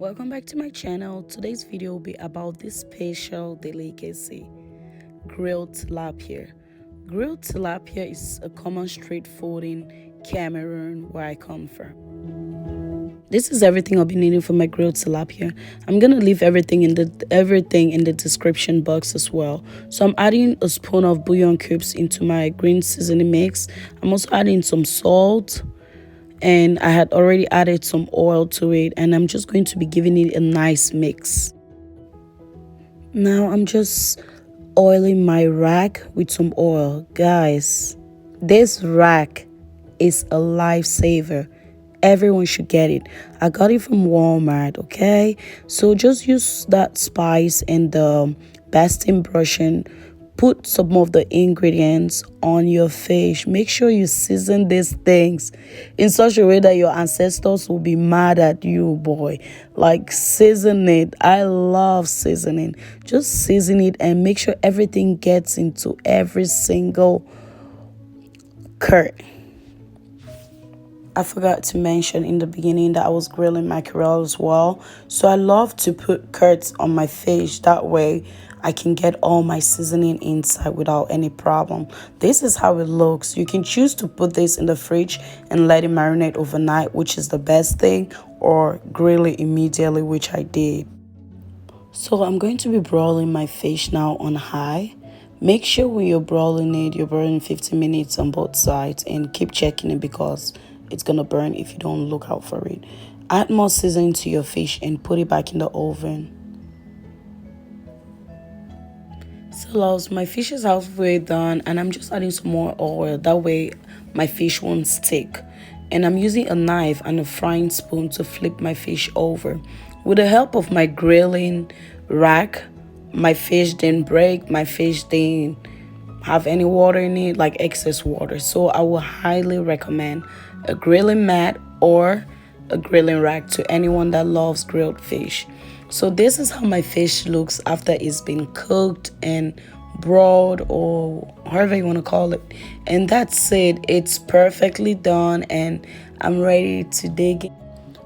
Welcome back to my channel. Today's video will be about this special delicacy, grilled tilapia. Grilled tilapia is a common street food in Cameroon, where I come from. This is everything I'll be needing for my grilled tilapia. I'm gonna leave everything in the description box as well. So I'm adding a spoon of bouillon cubes into my green seasoning mix. I'm also adding some salt, and I had already added some oil to it, and I'm just going to be giving it a nice mix. Now I'm just oiling my rack with some oil. Guys, this rack is a lifesaver. Everyone should get it. I got it from Walmart, okay? So just use that spice and the basting brush and put some of the ingredients on your fish. Make sure you season these things in such a way that your ancestors will be mad at you, boy. Like, season it. I love seasoning. Just season it and make sure everything gets into every single curd. I forgot to mention in the beginning that I was grilling mackerel as well. So I love to put curds on my fish. That way I can get all my seasoning inside without any problem. This is how it looks. You can choose to put this in the fridge and let it marinate overnight, which is the best thing, or grill it immediately, which I did. So I'm going to be broiling my fish now on high. Make sure when you're broiling it, you're broiling 15 minutes on both sides, and keep checking it because it's gonna burn if you don't look out for it. Add more seasoning to your fish and put it back in the oven. So loves, my fish is halfway done, and I'm just adding some more oil. That way my fish won't stick. And I'm using a knife and a frying spoon to flip my fish over. With the help of my grilling rack, my fish didn't break, my fish didn't have any water in it, like excess water. So I will highly recommend a grilling mat or a grilling rack to anyone that loves grilled fish. So this is how my fish looks after it's been cooked and broiled, or however you want to call it. And that's it. It's perfectly done, and I'm ready to dig in.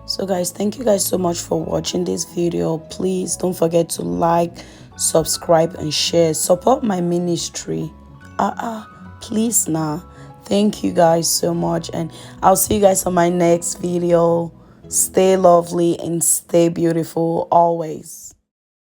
So guys, thank you guys so much for watching this video. Please don't forget to like, subscribe, and share. Support my ministry. Please now. Thank you guys so much, and I'll see you guys on my next video. Stay lovely and stay beautiful always.